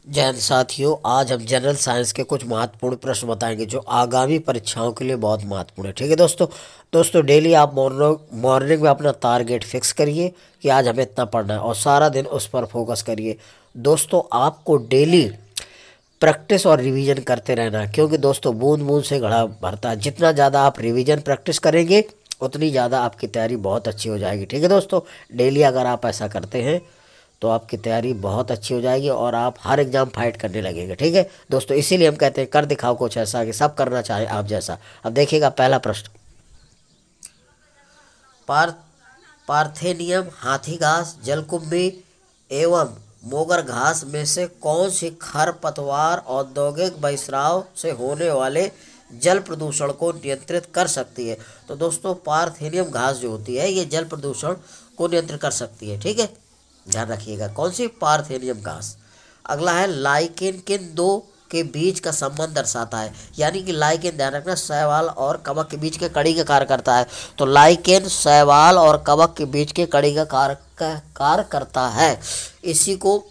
जय हिंद साथियों, आज हम जनरल साइंस के कुछ महत्वपूर्ण प्रश्न बताएंगे जो आगामी परीक्षाओं के लिए बहुत महत्वपूर्ण है। ठीक है दोस्तों डेली आप मॉर्निंग में अपना टारगेट फिक्स करिए कि आज हमें इतना पढ़ना है और सारा दिन उस पर फोकस करिए। दोस्तों आपको डेली प्रैक्टिस और रिवीजन करते रहना है, क्योंकि दोस्तों बूंद बूंद से घड़ा भरता है। जितना ज़्यादा आप रिवीजन प्रैक्टिस करेंगे उतनी ज़्यादा आपकी तैयारी बहुत अच्छी हो जाएगी। ठीक है दोस्तों, डेली अगर आप ऐसा करते हैं तो आपकी तैयारी बहुत अच्छी हो जाएगी और आप हर एग्जाम फाइट करने लगेंगे। ठीक है दोस्तों, इसीलिए हम कहते हैं कर दिखाओ कुछ ऐसा कि सब करना चाहे आप जैसा। अब देखिएगा पहला प्रश्न, पार पार्थेनियम हाथी घास, जलकुंभी एवं मोगर घास में से कौन सी खरपतवार औद्योगिक बहिस्राव से होने वाले जल प्रदूषण को नियंत्रित कर सकती है? तो दोस्तों पार्थेनियम घास जो होती है ये जल प्रदूषण को नियंत्रित कर सकती है। ठीक है, ध्यान रखिएगा कौन सी? पार्थेनियम घास। अगला है लाइकेन किन दो के बीच का संबंध दर्शाता है? यानी कि लाइकेन, ध्यान रखना, शैवाल और कवक के बीच के कड़ी का कार्य करता है। तो लाइकेन शैवाल और कवक के बीच के कड़ी का कार्य करता है। इसी को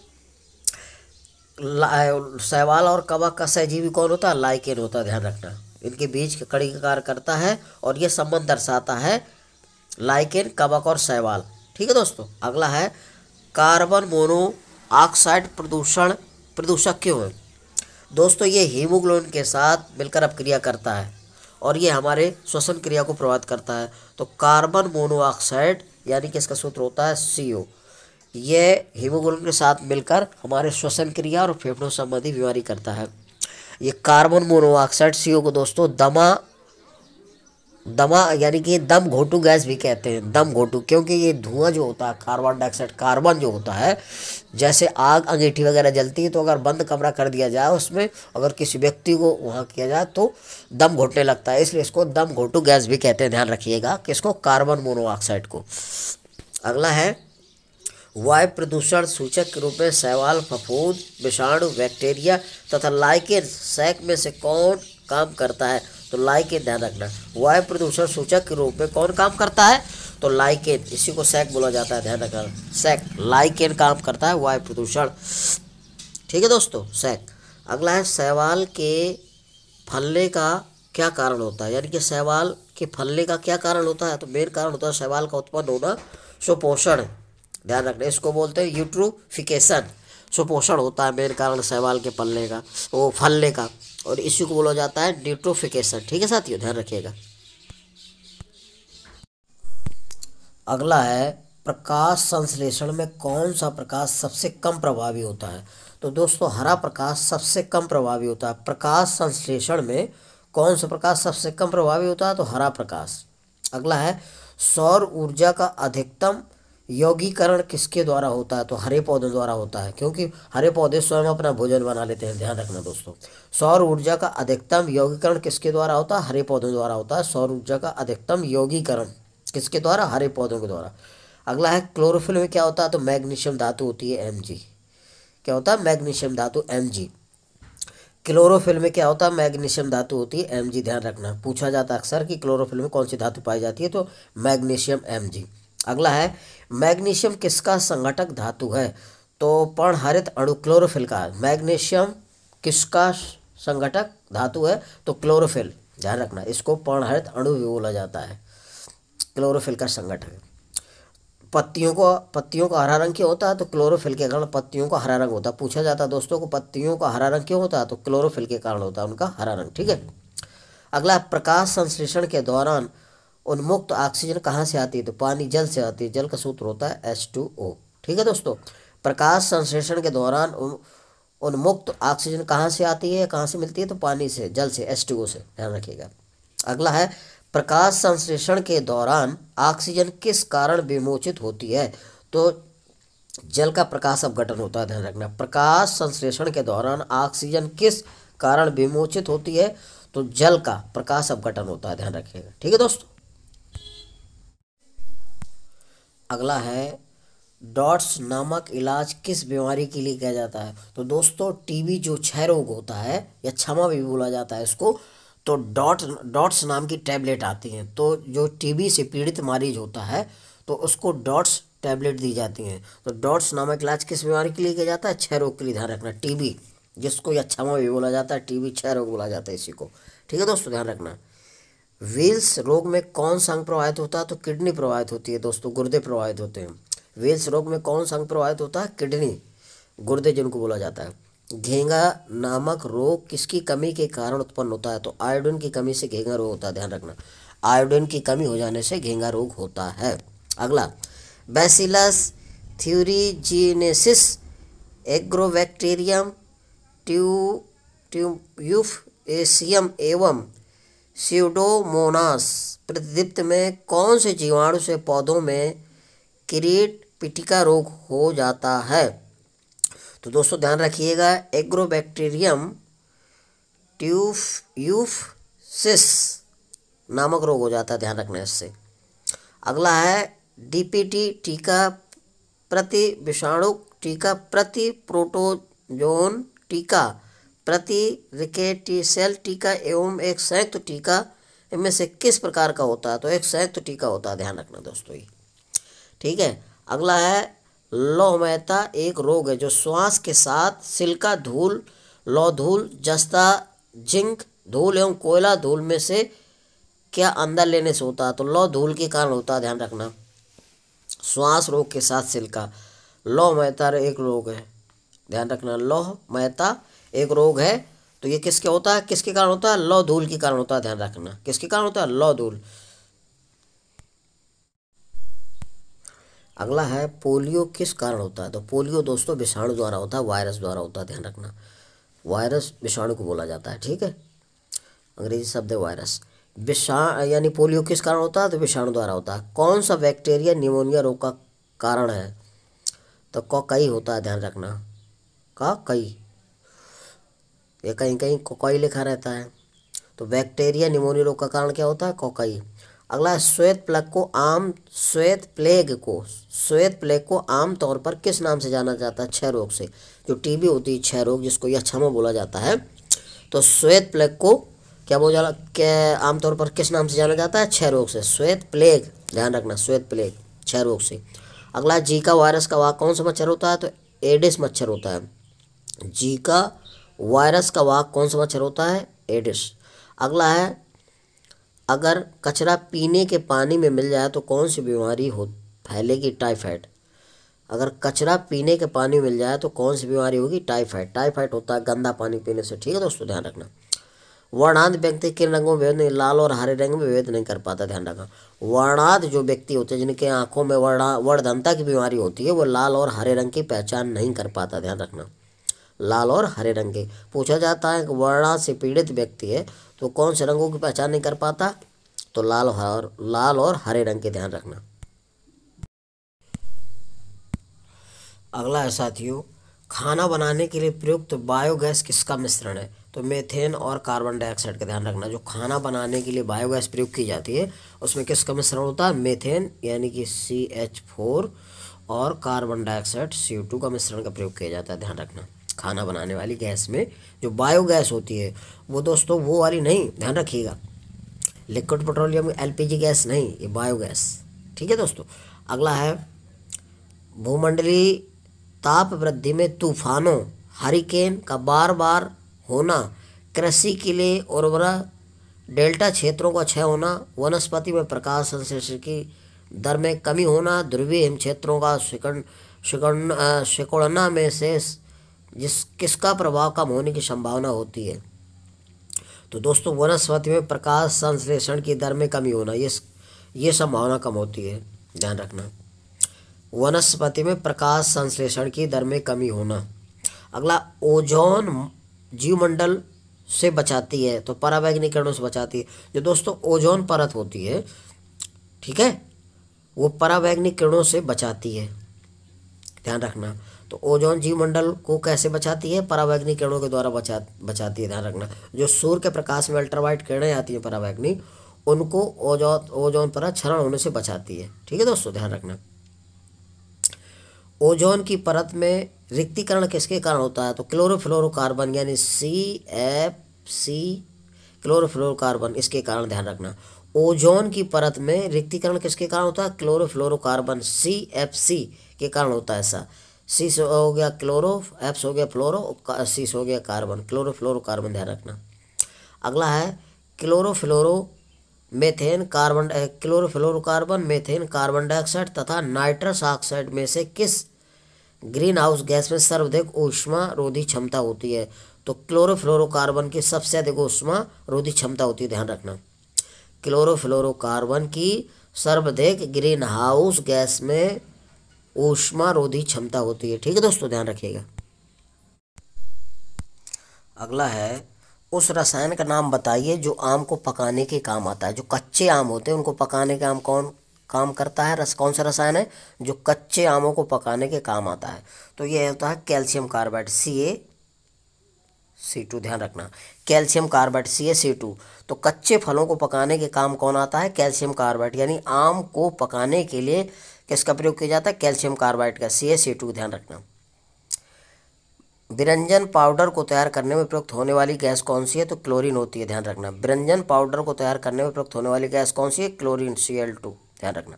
शैवाल और कवक का सहजीवी कौन होता है? लाइकेन होता है। ध्यान रखना, इनके बीच के कड़ी का कार्य करता है और यह संबंध दर्शाता है लाइकेन, कवक और शैवाल। ठीक है दोस्तों, अगला है कार्बन मोनोऑक्साइड प्रदूषक क्यों है? दोस्तों ये हीमोग्लोबिन के साथ मिलकर अपक्रिया करता है और ये हमारे श्वसन क्रिया को प्रभावित करता है। तो कार्बन मोनोऑक्साइड यानी कि इसका सूत्र होता है CO। ये हीमोग्लोबिन के साथ मिलकर हमारे श्वसन क्रिया और फेफड़ों संबंधी बीमारी करता है। ये कार्बन मोनोऑक्साइड CO को दोस्तों दमा यानी कि दम घोटू गैस भी कहते हैं। दम घोटू, क्योंकि ये धुआं जो होता है कार्बन डाइऑक्साइड, कार्बन जो होता है, जैसे आग अंगीठी वगैरह जलती है तो अगर बंद कमरा कर दिया जाए उसमें, अगर किसी व्यक्ति को वहाँ किया जाए तो दम घोटने लगता है, इसलिए इसको दम घोटू गैस भी कहते हैं। ध्यान रखिएगा किसको? कार्बन मोनोऑक्साइड को। अगला है वायु प्रदूषण सूचक के रूप में शैवाल, फफूंद, विषाणु, बैक्टीरिया तथा लाइकेन सैक में से कौन काम करता है? तो लाइकेन, ध्यान रखना, वायु प्रदूषण सूचक के रूप में कौन काम करता है? तो लाइकेन, इसी को सैक बोला जाता है। ध्यान रखना, सैक, लाइकेन काम करता है वायु प्रदूषण। ठीक है दोस्तों, सैक। अगला है शैवाल के फलने का क्या कारण होता है? यानी कि शैवाल के फलने का क्या कारण होता है? तो मेन कारण होता है शैवाल का उत्पन्न होना, सुपोषण। ध्यान रखना, इसको बोलते हैं यूट्रोफिकेशन। सुपोषण होता है मेन कारण शैवाल के फलने का, और इसी को बोला जाता है न्यूट्रोफिकेशन। ठीक है साथियों, ध्यान रखिएगा। अगला है प्रकाश संश्लेषण में कौन सा प्रकाश सबसे कम प्रभावी होता है? तो दोस्तों हरा प्रकाश सबसे कम प्रभावी होता है। प्रकाश संश्लेषण में कौन सा प्रकाश सबसे कम प्रभावी होता है? तो हरा प्रकाश। अगला है सौर ऊर्जा का अधिकतम यौगीकरण किसके द्वारा होता है? तो हरे पौधों द्वारा होता है, क्योंकि हरे पौधे स्वयं अपना भोजन बना लेते हैं। ध्यान रखना दोस्तों, सौर ऊर्जा का अधिकतम यौगीकरण किसके द्वारा होता है? हरे पौधों द्वारा होता है। सौर ऊर्जा का अधिकतम यौगीकरण किसके द्वारा? हरे पौधों के द्वारा। अगला है क्लोरोफिल में क्या होता है? तो मैग्नीशियम धातु होती है Mg। क्या होता है? मैग्नीशियम धातु Mg। क्लोरोफिल में क्या होता है? मैग्नीशियम धातु होती है Mg। ध्यान रखना, पूछा जाता है अक्सर कि क्लोरोफिल में कौन सी धातु पाई जाती है? तो मैग्नीशियम Mg। अगला है मैग्नीशियम किसका संघटक धातु है? तो पर्णहरित अणु क्लोरोफिल का। मैग्नीशियम किसका संघटक धातु है? तो क्लोरोफिल। ध्यान रखना, इसको पर्णहरित अणु भी बोला जाता है, क्लोरोफिल का संघटक। पत्तियों का हरा रंग क्यों होता है? तो क्लोरोफिल के कारण पत्तियों का हरा रंग होता है। पूछा जाता है दोस्तों को पत्तियों का हरा रंग क्यों होता है? तो क्लोरोफिल के कारण होता है उनका हरा रंग। ठीक है, अगला प्रकाश संश्लेषण के दौरान उन्मुक्त ऑक्सीजन कहाँ से आती है? तो पानी, जल से आती है। जल का सूत्र होता है H2O। ठीक है दोस्तों, प्रकाश संश्लेषण के दौरान उन्मुक्त ऑक्सीजन कहाँ से आती है, कहाँ से मिलती है? तो पानी से, जल से, H2O से। ध्यान रखिएगा। अगला है प्रकाश संश्लेषण के दौरान ऑक्सीजन किस कारण विमोचित होती है? तो जल का प्रकाश अपघटन होता है। ध्यान रखना, प्रकाश संश्लेषण के दौरान ऑक्सीजन किस कारण विमोचित होती है? तो जल का प्रकाश अपघटन होता है। ध्यान रखिएगा। ठीक है दोस्तों, अगला है डॉट्स नामक इलाज किस बीमारी के लिए किया जाता है? तो दोस्तों टीबी जो क्षय रोग होता है, या क्षमा भी बोला जाता है इसको, तो डॉट्स नाम की टैबलेट आती हैं। तो जो टीबी से पीड़ित मरीज होता है तो उसको डॉट्स टैबलेट दी जाती हैं। तो डॉट्स नामक इलाज किस बीमारी के लिए किया जाता है? क्षय रोग के लिए। ध्यान रखना, टीबी, जिसको यक्षमा भी बोला जाता है, टीबी क्षय रोग बोला जाता है इसी को। ठीक है दोस्तों, ध्यान रखना। वेल्स रोग में कौन सा अंग प्रभावित होता है? तो किडनी प्रभावित होती है दोस्तों, गुर्दे प्रभावित होते हैं। वेल्स रोग में कौन सा अंग प्रभावित होता है? किडनी, गुर्दे जिनको बोला जाता है। घेंगा नामक रोग किसकी कमी के कारण उत्पन्न होता है? तो आयोडीन की कमी से घेंगा रोग होता है। ध्यान रखना, आयोडीन की कमी हो जाने से घेंगा रोग होता है। अगला, बैसिलस थ्यूरिजिनेसिस एग्रोबैक्टीरियम ट्यूब्यूफेसियम एवं स्यूडोमोनास प्रतिदीप्त में कौन से जीवाणु से पौधों में कीट पिटिका रोग हो जाता है? तो दोस्तों ध्यान रखिएगा, एग्रोबैक्टीरियम ट्यूब्यूफिस नामक रोग हो जाता है। ध्यान रखना इससे। अगला है डीपीटी टीका, प्रति विषाणु टीका, प्रति प्रोटोजोन टीका, प्रति रिकेटिसेल टीका एवं एक संयुक्त टीका इनमें से किस प्रकार का होता है? तो एक संयुक्त टीका होता है। ध्यान रखना दोस्तों ये। ठीक है। अगला है लौहमयता, एक रोग है जो श्वास के साथ सिलिका धूल, लौह धूल, जस्ता, जिंक धूल एवं कोयला धूल में से क्या अंदर लेने से होता है? तो लौह धूल के कारण होता है। ध्यान रखना, श्वास रोग के साथ सिलिका। लौहमयता एक रोग है। ध्यान रखना, लौहमयता एक रोग है। तो ये किसके होता है? किसके कारण होता है? लौह धूल के कारण होता है। ध्यान रखना, किसके कारण होता है? लौह धूल। अगला है पोलियो किस कारण होता है? तो पोलियो दोस्तों विषाणु द्वारा होता है, वायरस द्वारा होता है। ध्यान रखना, वायरस विषाणु को बोला जाता है। ठीक है, अंग्रेजी शब्द है वायरस। यानी पोलियो किस कारण होता है? तो विषाणु द्वारा होता है। कौन सा बैक्टीरिया निमोनिया रोग का कारण है? तो कोकई होता है। ध्यान रखना, कोकई, ये कहीं कहीं कोकई लिखा रहता है। तो बैक्टीरिया निमोनिया रोग का कारण क्या होता है? कोकई। अगला है श्वेत प्लेग को आम तौर पर किस नाम से जाना जाता है? क्षय रोग से। जो टीबी होती है क्षय रोग, जिसको यक्षमा बोला जाता है, तो श्वेत प्लेग को क्या आमतौर पर किस नाम से जाना जाता है? क्षय रोग से, श्वेत प्लेग। ध्यान रखना, श्वेत प्लेग क्षय रोग से। अगला जीका वायरस का वाहक कौन सा मच्छर होता है? तो एडिस मच्छर होता है। जीका वायरस का वाहक कौन सा मच्छर होता है? एडिस। अगला है, अगर कचरा पीने के पानी में मिल जाए तो कौन सी बीमारी फैलेगी? टाइफाइड। अगर कचरा पीने के पानी में मिल जाए तो कौन सी बीमारी होगी? टाइफाइड। टाइफाइड होता है गंदा पानी पीने से। ठीक है दोस्तों, ध्यान रखना। वर्णांध व्यक्ति किन रंगों में भेद नहीं, लाल और हरे रंग में भेद नहीं कर पाता। ध्यान रखना, वर्णांध जो व्यक्ति होते हैं जिनके आंखों में वर्णदंता की बीमारी होती है, वो लाल और हरे रंग की पहचान नहीं कर पाता। ध्यान रखना, लाल और हरे रंग के। पूछा जाता है कि वर्णा से पीड़ित व्यक्ति है तो कौन से रंगों की पहचान नहीं कर पाता? तो लाल और हरे रंग के। ध्यान रखना। अगला है साथियों, खाना बनाने के लिए प्रयुक्त बायोगैस किसका मिश्रण है? तो मीथेन और कार्बन डाइऑक्साइड का। ध्यान रखना, जो खाना बनाने के लिए बायोगैस प्रयोग की जाती है उसमें किसका मिश्रण होता है? मीथेन यानी कि CH4 और कार्बन डाइऑक्साइड CO2 का मिश्रण का प्रयोग किया जाता है। ध्यान रखना, खाना बनाने वाली गैस में जो बायोगैस होती है वो दोस्तों वो वाली नहीं, ध्यान रखिएगा, लिक्विड पेट्रोलियम LPG गैस नहीं, ये बायोगैस। ठीक है दोस्तों। अगला है, भूमंडलीय ताप वृद्धि में तूफानों, हरिकेन का बार बार होना, कृषि के लिए उर्वरक डेल्टा क्षेत्रों का क्षय होना, वनस्पति में प्रकाश संश्लेषण की दर में कमी होना, ध्रुवीय हिम क्षेत्रों का सिकुड़ना में से किसका प्रभाव कम होने की संभावना होती है? तो दोस्तों वनस्पति में प्रकाश संश्लेषण की दर में कमी होना, ये संभावना कम होती है। ध्यान रखना, वनस्पति में प्रकाश संश्लेषण की दर में कमी होना। अगला, ओजोन जीवमंडल से बचाती है, तो पराबैंगनी किरणों से बचाती है। जो दोस्तों ओजोन परत होती है, ठीक है, वो पराबैंगनी किरणों से बचाती है। ध्यान रखना, तो ओजोन जीवमंडल को कैसे बचाती है? पराबैंगनी किरणों के द्वारा बचाती है। ध्यान रखना, जो सूर्य के प्रकाश में अल्ट्रावायलेट किरणें आती हैं पराबैंगनी, उनको ओजोन परत क्षरण होने से बचाती है। ठीक है दोस्तों, ध्यान रखना। ओजोन की परत में रिक्तीकरण किसके कारण होता है? तो क्लोरोफ्लोरोकार्बन यानी CFC, क्लोरोफ्लोरोकार्बन, इसके कारण। ध्यान रखना, ओजोन की परत में रिक्तीकरण किसके कारण होता है? क्लोरोफ्लोरोकार्बन CFC के कारण होता है ऐसा। सी से हो गया क्लोरो, एफ से हो गया फ्लोरो, सी से हो गया कार्बन, क्लोरोफ्लोरोकार्बन, ध्यान रखना। अगला है chlorofluoro methane carbon, chlorofluorocarbon, methane, carbon dioxide तथा नाइट्रस ऑक्साइड में से किस ग्रीन हाउस गैस में सर्वाधिक ऊष्मा रोधी क्षमता होती है? तो क्लोरोफ्लोरोकार्बन की सबसे अधिक ऊष्मा रोधी क्षमता होती है, ध्यान रखना। क्लोरोफ्लोरोकार्बन की सर्वाधिक ग्रीन हाउस गैस में ऊष्मा रोधी क्षमता होती है। ठीक है दोस्तों, ध्यान रखिएगा। अगला है उस रसायन का नाम बताइए जो आम को पकाने के काम आता है। जो कच्चे आम होते हैं उनको पकाने के काम कौन काम करता है? कौन सा रसायन है जो कच्चे आमों को पकाने के काम आता है? तो ये होता है कैल्शियम कार्बाइड, CaC2, ध्यान रखना। Calcium carbide CaC2। तो कच्चे फलों को पकाने के काम कौन आता है? Calcium carbide. यानी आम को पकाने के लिए किसका प्रयोग किया जाता है? कैल्शियम कार्बाइड का, CaC2, ध्यान रखना। व्यंजन पाउडर को तैयार करने में प्रयुक्त होने वाली गैस कौन सी है? तो क्लोरीन होती है, ध्यान रखना। व्यंजन पाउडर को तैयार करने में प्रयुक्त होने वाली गैस कौन सी है? क्लोरीन, Cl2, ध्यान रखना।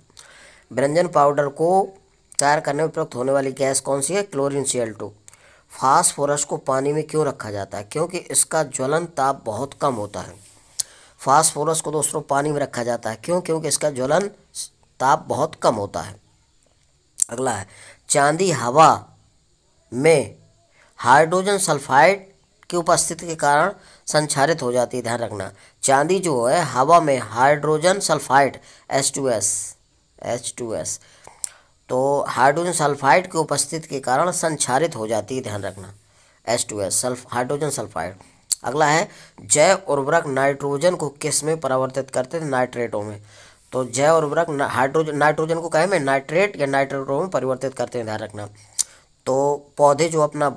व्यंजन पाउडर को तैयार करने में प्रयुक्त होने वाली गैस कौन सी है? Chlorine, Cl2। फास्फोरस को पानी में क्यों रखा जाता है? क्योंकि इसका ज्वलन ताप बहुत कम होता है। फास्फोरस को दोस्तों पानी में रखा जाता है, क्यों? क्योंकि इसका ज्वलन ताप बहुत कम होता है। अगला है चांदी हवा में हाइड्रोजन सल्फाइड की उपस्थिति के कारण संक्षारित हो जाती है, ध्यान रखना। चांदी जो है हवा में हाइड्रोजन सल्फाइड H2S, तो हाइड्रोजन सल्फाइड की उपस्थिति के कारण संक्षारित हो जाती है, ध्यान रखना। H2S hydrogen sulphide. अगला है जैव उर्वरक नाइट्रोजन को किस में परिवर्तित करते थे? नाइट्रेटों में। तो जैव उर्वरक नाइट्रोजन को कहे में नाइट्रेट या नाइट्रेटों में परिवर्तित करते हैं, ध्यान रखना। तो पौधे जो अपना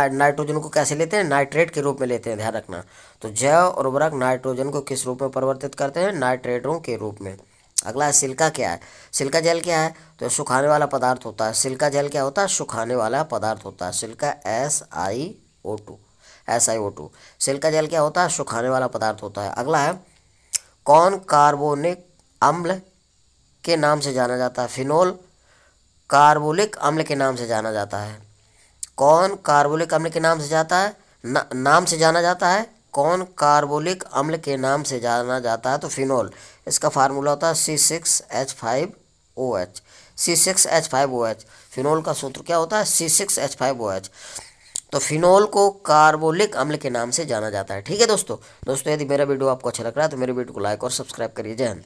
नाइट्रोजन को कैसे लेते हैं? नाइट्रेट के रूप में लेते हैं, ध्यान रखना। तो जैव उर्वरक नाइट्रोजन को किस रूप में परिवर्तित करते हैं? नाइट्रेटों के रूप में। अगला है सिल्का क्या है? सिल्का जल क्या है? तो सुखाने वाला पदार्थ होता है। सिल्का जल क्या होता है? सुखाने वाला पदार्थ होता है। सिल्का SiO2। सिल्का जल क्या होता है? सुखाने वाला पदार्थ होता है। अगला है कौन कार्बोनिक अम्ल के नाम से जाना जाता है? फिनोल कार्बोलिक अम्ल के नाम से जाना जाता है। कौन कार्बोलिक अम्ल के नाम से जाता है? नाम से जाना जाता है। कौन कार्बोलिक अम्ल के नाम से जाना जाता है? तो फिनोल। इसका फार्मूला होता है C6H5OH। फिनोल का सूत्र क्या होता है? C6H5OH। तो फिनोल को कार्बोलिक अम्ल के नाम से जाना जाता है। ठीक है दोस्तों, यदि मेरा वीडियो आपको अच्छा लग रहा है तो मेरे वीडियो को लाइक और सब्सक्राइब करिए। जय हिंद।